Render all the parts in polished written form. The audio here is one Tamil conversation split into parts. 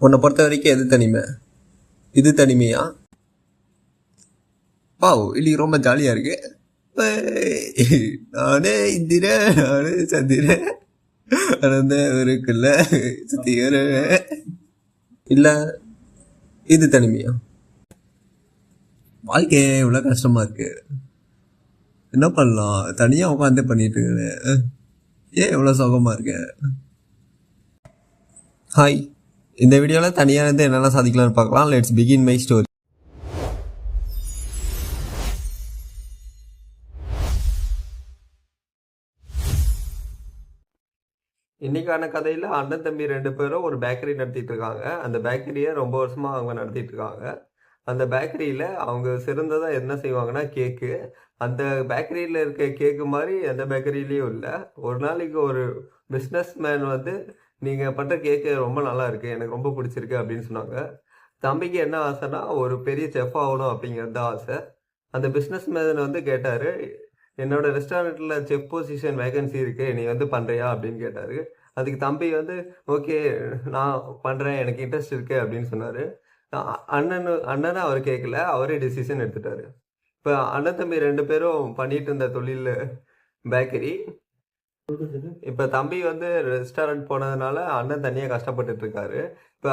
உன்னை பொறுத்த வரைக்கும் எது தனிமை? இது தனிமையா? வாவ், இன்னைக்கு ரொம்ப ஜாலியாக இருக்கு. நானே இந்திர, நானே சந்திர, அந்த இருக்குல்ல சுத்திகர. இல்லை, இது தனிமையா? வாழ்க்கை இவ்வளோ கஷ்டமாக இருக்கு, என்ன பண்ணலாம்? தனியாக உட்காந்து பண்ணிட்டு இருக்கேன், ஏன் இவ்வளோ சோகமாக இருக்கேன்? ஹாய், இந்த வீடியோவில் தனியாக இருந்து என்னெல்லாம் சாதிக்கலாம்னு பார்க்கலாம். Let's begin my story. இன்னைக்கான கதையில் அண்ணன் தம்பி 2 பேரும் ஒரு பேக்கரி நடத்திட்டு இருக்காங்க. அந்த பேக்கரியை ரொம்ப வருஷமாக அவங்க நடத்திட்டு இருக்காங்க. அந்த பேக்கரியில் அவங்க சிறந்ததாக என்ன செய்வாங்கன்னா கேக்கு. அந்த பேக்கரியில் இருக்க கேக்கு மாதிரி எந்த பேக்கரியிலையும் இல்லை. ஒரு நாளைக்கு ஒரு பிஸ்னஸ் மேன் வந்து, நீங்கள் பண்ணுற கேக்கு ரொம்ப நல்லா இருக்குது, எனக்கு ரொம்ப பிடிச்சிருக்கு அப்படின்னு சொன்னாங்க. தம்பிக்கு என்ன ஆசைன்னா ஒரு பெரிய செஃப் ஆகணும் அப்படிங்கிறது தான் ஆசை. அந்த பிஸ்னஸ் மேன் வந்து கேட்டார், என்னோட ரெஸ்டாரண்ட்டில் செஃப் பொசிஷன் வேகன்சி இருக்குது, நீ வந்து பண்ணுறியா அப்படின்னு கேட்டார். அதுக்கு தம்பி வந்து ஓகே நான் பண்ணுறேன், எனக்கு இன்ட்ரெஸ்ட் இருக்குது அப்படின்னு சொன்னார். அண்ணனை அவர் கேட்கல, அவரே டிசிஷன் எடுத்துட்டாரு. இப்போ அண்ணன் தம்பி 2 பேரும் பண்ணிட்டு இருந்த தொழில் பேக்கரி. இப்போ தம்பி வந்து ரெஸ்டாரண்ட் போனதுனால அண்ணன் தனியாக கஷ்டப்பட்டுட்டு இருக்காரு. இப்போ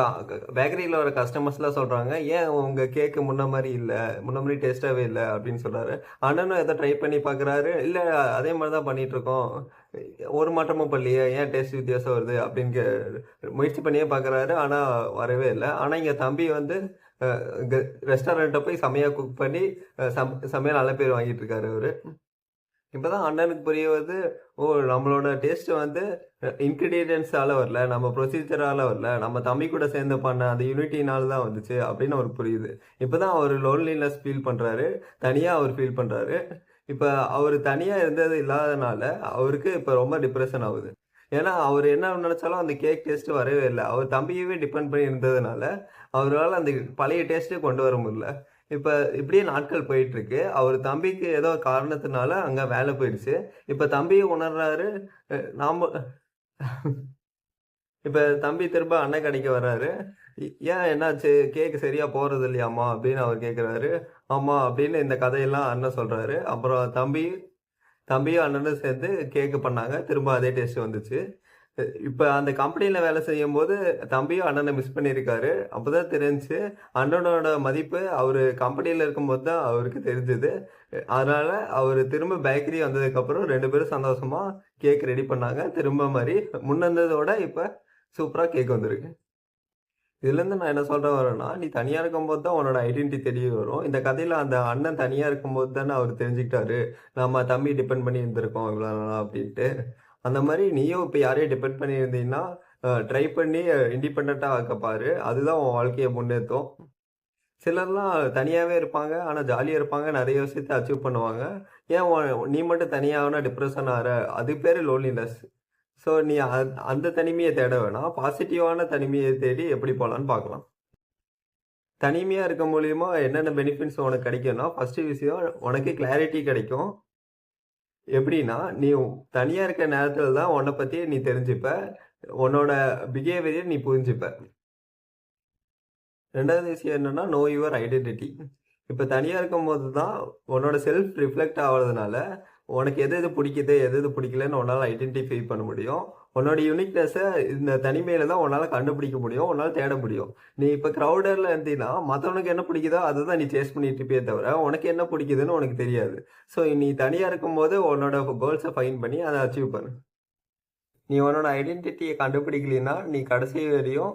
பேக்கரியில் வர கஸ்டமர்ஸ்லாம் சொல்கிறாங்க, ஏன் உங்கள் கேக்கு முன்ன மாதிரி இல்லை, முன்ன மாதிரி டேஸ்ட்டாகவே இல்லை அப்படின்னு சொல்கிறாரு. அண்ணனும் எதை ட்ரை பண்ணி பார்க்குறாரு, இல்லை அதே மாதிரி தான் பண்ணிகிட்ருக்கோம், ஒரு மாற்றமும் பண்ணலையே, ஏன் டேஸ்ட் வித்தியாசம் வருது அப்படின்னு முயற்சி பண்ணியே பார்க்குறாரு. ஆனால் வரவே இல்லை. ஆனால் இங்கே தம்பி வந்து ரெஸ்டாரண்ட்டை போய் செம்மையாக குக் பண்ணி செம்மையாக நல்ல பேர் வாங்கிட்டு இருக்காரு அவர். இப்போதான் அண்ணனுக்கு புரிய வருது, ஓ நம்மளோட டேஸ்ட் வந்து இன்க்ரீடியன்ஸால வரல, நம்ம ப்ரொசீஜரால வரல, நம்ம தம்பி கூட சேர்ந்து பண்ண அந்த யூனிட்டினால தான் வந்துச்சு அப்படின்னு அவருக்கு புரியுது. இப்போதான் அவர் லோன்லினஸ் ஃபீல் பண்ணுறாரு, தனியாக அவர் ஃபீல் பண்ணுறாரு. இப்போ அவர் தனியாக இருந்தது இல்லாதனால அவருக்கு இப்போ ரொம்ப டிப்ரெஷன் ஆகுது. ஏன்னா அவர் என்ன நினச்சாலும் அந்த கேக் டேஸ்ட்டு வரவே இல்லை. அவர் தம்பியவே டிபெண்ட் பண்ணி இருந்ததுனால அவரால் அந்த பழைய டேஸ்ட்டே கொண்டு வர முடியல. இப்போ இப்படியே நாட்கள் போயிட்டுருக்கு. அவர் தம்பிக்கு ஏதோ காரணத்தினால அங்கே வேலை போயிடுச்சு. இப்போ தம்பியும் உணர்றாரு, நாம் இப்போ தம்பி திரும்ப அண்ணன் கடைக்கு வர்றாரு. ஏன் என்னாச்சு, கேக்கு சரியாக போகிறது இல்லையாம்மா அப்படின்னு அவர் கேட்குறாரு. ஆமாம் அப்படின்னு இந்த கதையெல்லாம் அண்ணன் சொல்கிறாரு. அப்புறம் தம்பியும் அண்ணனும் சேர்ந்து கேக்கு பண்ணாங்க. திரும்ப அதே டேஸ்ட் வந்துச்சு. இப்போ அந்த கம்பெனியில் வேலை செய்யும்போது தம்பியும் அண்ணனை மிஸ் பண்ணியிருக்காரு. அப்போ தான் தெரிஞ்சு அண்ணனோட மதிப்பு அவர் கம்பெனியில் இருக்கும்போது தான் அவருக்கு தெரிஞ்சுது. அதனால் அவர் திரும்ப பேக்கரி வந்ததுக்கப்புறம் 2 பேரும் சந்தோஷமாக கேக் ரெடி பண்ணாங்க. திரும்ப மாதிரி முன்னந்ததோட இப்போ சூப்பராக கேக் வந்திருக்கு. இதுலேருந்து நான் என்ன சொல்ல வரேன்னா, நீ தனியாக இருக்கும்போது தான் உன்னோட ஐடென்டிட்டி தெரிய வரும். இந்த கதையில் அந்த அண்ணன் தனியாக இருக்கும்போது தானே அவர் தெரிஞ்சுக்கிட்டாரு, நம்ம தம்பி டிபெண்ட் பண்ணி இருந்திருக்கோம் இவ்வளோ நாளாக அப்படின்ட்டு. அந்த மாதிரி நீயும் இப்போ யாரையும் டிபெண்ட் பண்ணி இருந்தீங்கன்னா ட்ரை பண்ணி இண்டிபெண்ட்டாக ஆக்க பாரு. அதுதான் உன் வாழ்க்கையை முன்னேற்றும். சிலர்லாம் தனியாகவே இருப்பாங்க, ஆனால் ஜாலியாக இருப்பாங்க, நிறைய விஷயத்தை அச்சீவ் பண்ணுவாங்க. ஏன் நீ மட்டும் தனியாகனா டிப்ரெஷன் ஆகிற, அது பேர் லோன்லினஸ். ஸோ நீ அந்த தனிமையை தேட வேணாம், பாசிட்டிவான தனிமையை தேடி எப்படி போகலான்னு பார்க்கலாம். தனிமையாக இருக்க மூலியமா என்னென்ன பெனிஃபிட்ஸ் உனக்கு கிடைக்கும்னா, ஃபஸ்ட்டு விஷயம் உனக்கு கிளாரிட்டி கிடைக்கும். எப்படின்னா, நீ தனியாக இருக்க நேரத்தில் தான் உன்னை பற்றி நீ தெரிஞ்சுப்ப, உன்னோட பிஹேவியரை நீ புரிஞ்சுப்ப. 2வது விஷயம் என்னென்னா, நோ யுவர் ஐடென்டிட்டி. இப்போ தனியாக இருக்கும்போது தான் உன்னோட செல்ஃப் ரிஃப்ளெக்ட் ஆகிறதுனால உனக்கு எது எது பிடிக்குது எது எது பிடிக்கலன்னு உன்னால் ஐடென்டிஃபை பண்ண முடியும். உன்னோட யூனிக்னஸை இந்த தனிமையில் தான் உன்னால் கண்டுபிடிக்க முடியும், உன்னால் தேட முடியும். நீ இப்போ க்ரௌடரில் இருந்தீங்கன்னா மற்றவனுக்கு என்ன பிடிக்குதோ அதை தான் நீ சேஸ் பண்ணிட்டு இருப்பே தவிர உனக்கு என்ன பிடிக்குதுன்னு உனக்கு தெரியாது. ஸோ நீ தனியாக இருக்கும்போது உன்னோட கோல்ஸை ஃபைன் பண்ணி அதை அச்சீவ் பண்ணு. நீ உன்னோட ஐடென்டிட்டியை கண்டுபிடிக்கலைன்னா நீ கடைசி வரையும்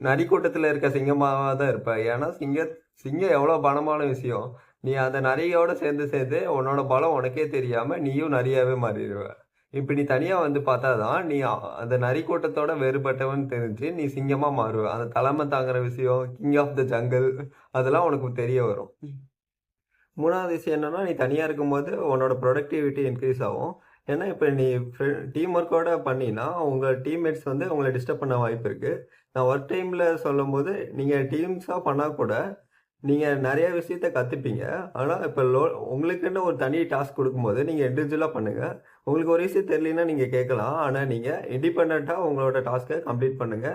நரி கூட்டத்தில் இருக்க சிங்கமாக தான் இருப்ப. ஏன்னா சிங்கம் எவ்வளோ பலமான விஷயம். நீ அந்த நரியோட சேர்ந்து உன்னோட பலம் உனக்கே தெரியாமல் நீயும் நரியாவே மாறிடுவ. இப்போ நீ தனியாக வந்து பார்த்தா தான் நீ அந்த நரி கூட்டத்தோட வேறுபட்டவன் தெரிஞ்சு நீ சிங்கமாக மாறுவ. அந்த தலைமை தாங்குற விஷயம், கிங் ஆஃப் த ஜங்கிள், அதெல்லாம் உனக்கு தெரிய வரும். 3வது விஷயம் என்னென்னா, நீ தனியாக இருக்கும்போது உன்னோட ப்ரொடக்டிவிட்டி இன்க்ரீஸ் ஆகும். ஏன்னா இப்போ நீ டீம் ஒர்க்கோட பண்ணினா உங்கள் டீம்மேட்ஸ் வந்து உங்களை டிஸ்டர்ப் பண்ண வாய்ப்பு இருக்குது. நான் ஒர்க் டைமில் சொல்லும்போது நீங்கள் டீம்ஸாக பண்ணால் கூட நீங்கள் நிறைய விஷயத்த கற்றுப்பீங்க. ஆனால் இப்போ உங்களுக்குன்னு ஒரு தனி டாஸ்க் கொடுக்கும்போது நீங்கள் இண்டிவிஜுவலாக பண்ணுங்கள். உங்களுக்கு ஒரு விஷயம் தெரியலன்னா நீங்க கேட்கலாம். ஆனா நீங்க இண்டிபெண்டன்ட்டா உங்களோட டாஸ்க்க கம்ப்ளீட் பண்ணுங்க.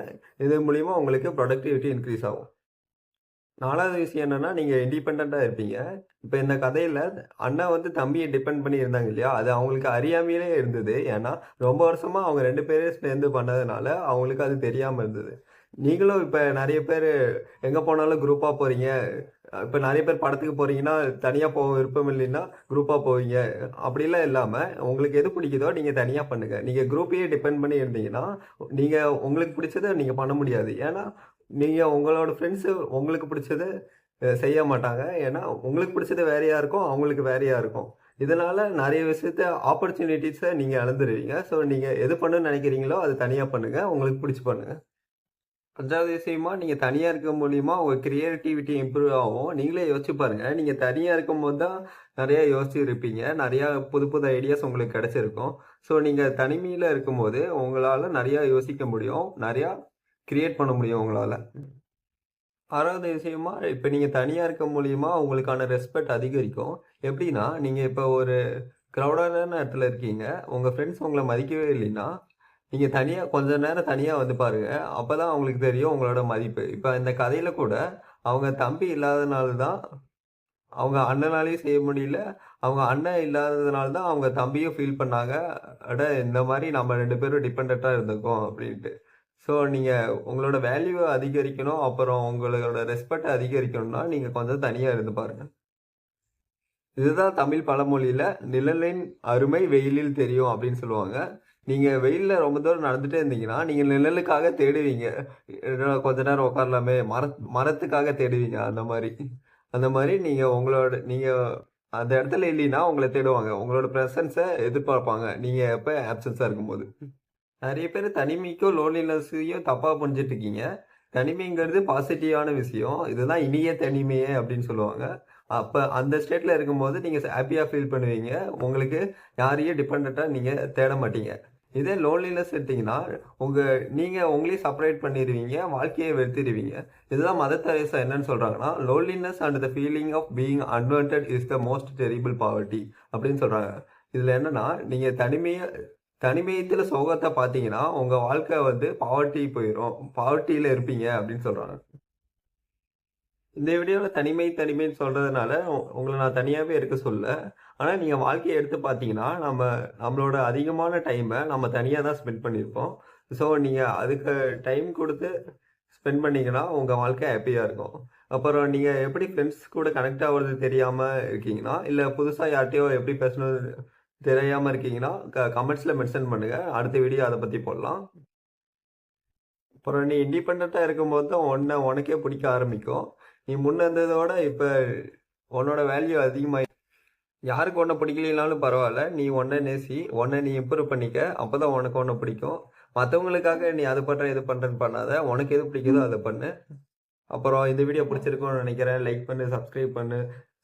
இது மூலியமா உங்களுக்கு புரொடக்டிவிட்டி இன்கிரீஸ் ஆகும். 4வது விஷயம் என்னன்னா, நீங்க இண்டிபெண்டன்ட்டா இருப்பீங்க. இப்ப இந்த கதையில அண்ணன் வந்து தம்பிய டிபெண்ட் பண்ணி இருந்தாங்க இல்லையா? அது அவங்களுக்கு அறியாமையிலே இருந்தது. ஏன்னா, ரொம்ப வருஷமா அவங்க 2 பேரும் சேர்ந்து பண்ணதுனால, அவங்களுக்கு அது தெரியாம இருந்தது. நீங்களும் இப்ப நெறைய பேரு எங்க போனாலும் குரூப்பா போறீங்க. இப்ப நெறைய பேர் படத்துக்கு போறீங்கன்னா, தனியா போக விருப்பம் இல்லைன்னா, குரூப்பா போவீங்க. அப்படிலாம் இல்லாம, உங்களுக்கு எது பிடிக்குதோ நீங்க தனியா பண்ணுங்க. நீங்க குரூப்பயே டிபெண்ட் பண்ணி இருந்தீங்கன்னா, நீங்க உங்களுக்கு பிடிச்சத நீங்க பண்ண முடியாது. ஏன்னா, நீங்க உங்களோட ஃப்ரெண்ட்ஸு உங்களுக்கு பிடிச்சத செய்ய மாட்டாங்க. ஏன்னா, உங்களுக்கு பிடிச்சது வேறையா இருக்கும். அவங்களுக்கு வேறையா இருக்கும். இதனால நெறைய விஷயத்த ஆப்பர்ச்சுனிட்டீஸ நீங்க இழந்துருவீங்க. ஸோ, நீங்க எது பண்ணணும்னு நெனைக்கிறீங்களோ, அது தனியா பண்ணுங்க. உங்களுக்கு பிடிச்சு பண்ணுங்க. 5வது விஷயமா, நீங்க தனியா இருக்க மூலியமா உங்க கிரியேட்டிவிட்டி இம்ப்ரூவ் ஆகும். நீங்களே யோசிச்சு பாருங்க. நீங்க தனியா இருக்கும்போது தான் நெறைய யோசிச்சிருப்பீங்க. நெறையா புது புது ஐடியாஸ் உங்களுக்கு கிடைச்சிருக்கும். ஸோ, நீங்க தனிமையில இருக்கும்போது, உங்களால நெறையா யோசிக்க முடியும். நெறையா கிரியேட் பண்ண முடியும் உங்களால. 6வது விஷயமா, இப்ப நீங்க தனியா இருக்க மூலியமா உங்களுக்கான ரெஸ்பெக்ட் அதிகரிக்கும். எப்படின்னா, நீங்க இப்ப ஒரு கிரவுடான இடத்துல இருக்கீங்க. உங்க ஃப்ரெண்ட்ஸ் உங்கள மதிக்கவே இல்லைன்னா, நீங்க தனியா கொஞ்ச நேரம் தனியா வந்து பாருங்க. அப்பதான் அவங்களுக்கு தெரியும் உங்களோட மதிப்பு. இப்ப இந்த கதையில கூட அவங்க தம்பி இல்லாதனால தான் அவங்க அண்ணனாலயும் செய்ய முடியல. அவங்க அண்ணன் இல்லாததுனால தான் அவங்க தம்பியும் ஃபீல் பண்ணாங்க. அட இந்த மாரி நம்ம 2 பேரும் டிபெண்டன்ட்டா இருந்துக்கோம் அப்டின்ட்டு. ஸோ நீங்க உங்களோட வேல்யூவ அதிகரிக்கணும். அப்புறம் உங்களோட ரெஸ்பெக்ட்ட அதிகரிக்கணும்னா, நீங்க கொஞ்சம் தனியா இருந்து பாருங்க. இதுதான் தமிழ் பழமொழியில "நிழலின் அருமை வெயிலில் தெரியும்" அப்படின்னு சொல்லுவாங்க. நீங்க வெயில்ல ரொம்ப தூரம் நடந்துட்டே இருந்தீங்கன்னா, நீங்க நிழலுக்காக தேடுவீங்க. என்னடா கொஞ்ச நேரம் உட்காரலாமே, மரத்துக்காக தேடுவீங்க அந்த மாரி. அந்த மாரி நீங்க அந்த இடத்துல இல்லைன்னா உங்கள தேடுவாங்க. உங்களோட பிரசன்ஸ எதிர்பார்ப்பாங்க. நீங்க எப்ப ஆப்சன்ஸா இருக்கும்போது. நெறைய பேரு தனிமைக்கும், லோன்லினஸ்ஸையும் தப்பா புரிஞ்சுட்டு இருக்கீங்க. தனிமைங்கிறது பாசிட்டிவான விஷயம். இதுதான் இனிய தனிமையே அப்படின்னு சொல்லுவாங்க. அப்ப அந்த ஸ்டேட்ல இருக்கும்போது நீங்க ஹேப்பியா ஃபீல் பண்ணுவீங்க. உங்களுக்கு யாரையும் டிபெண்டன்ட்டா நீங்க தேட மாட்டீங்க. இதே லோன்லினஸ் எடுத்தீங்கன்னா, உங்க நீங்க உங்களையும் செப்பரேட் பண்ணிருவீங்க. வாழ்க்கைய வெறுத்துருவீங்க. இதுதான் மதர் தெரேசா என்னன்னு சொல்றாங்கன்னா, "loneliness and the feeling of being unwanted is the most terrible poverty" அப்படின்னு சொல்றாங்க. இதுல என்னன்னா, நீங்க தனிமையத்துல சோகத்த பார்த்தீங்கன்னா, உங்க வாழ்க்கை வந்து பாவர்ட்டி போயிரும். பாவர்ட்டில இருப்பீங்க அப்படின்னு சொல்றாங்க. இந்த வீடியோல தனிமைன்னு சொல்றதுனால, உங்கள நான் தனியாவே இருக்க சொல்லல. ஆனா நீங்க வாழ்க்கைய எடுத்து பார்த்தீங்கன்னா, நம்மளோட அதிகமான டைம நம்ம தனியா தான் ஸ்பெண்ட் பண்ணியிருப்போம். ஸோ நீங்க அதுக்கு டைம் குடுத்து ஸ்பெண்ட் பண்ணீங்கன்னா, உங்க வாழ்க்கை ஹேப்பியா இருக்கும். அப்புறம் நீங்க எப்படி ஃப்ரெண்ட்ஸ் கூட கனெக்ட் ஆவுறது தெரியாம இருக்கீங்கன்னா, இல்ல புதுசா யார்ட்டயோ எப்படி பேசணும்னு தெரியாம இருக்கீங்கன்னா, கமெண்ட்ஸ்ல மென்ஷன் பண்ணுங்க. அடுத்த வீடியோ அத பத்தி போடலாம். அப்புறம் நீ இண்டிபெண்டன்ட்டா இருக்கும்போது தான் உனக்கே பிடிக்க ஆரம்பிக்கும். நீ முன்ன இருந்ததோட இப்ப உன்னோட வேல்யூ அதிகமாயி யாருக்கு உன்ன பிடிக்கலைனாலும் பரவால்ல. நீ உன்ன நேசி. உன்ன நீ இம்ப்ரூவ் பண்ணிக்க. அப்பதான் உனக்கு உன்ன பிடிக்கும். மத்தவங்களுக்காக நீ அது பண்றேன், இது பண்றேன்னு பண்ணாத. உனக்கு எது பிடிக்குதோ அத பண்ணு. அப்புறம் இந்த வீடியோ பிடிச்சிருக்கும்னு நினைக்கிறேன். லைக் பண்ணு, சப்ஸ்கிரைப் பண்ணு,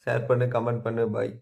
ஷேர் பண்ணு, கமெண்ட் பண்ணு. பாய்.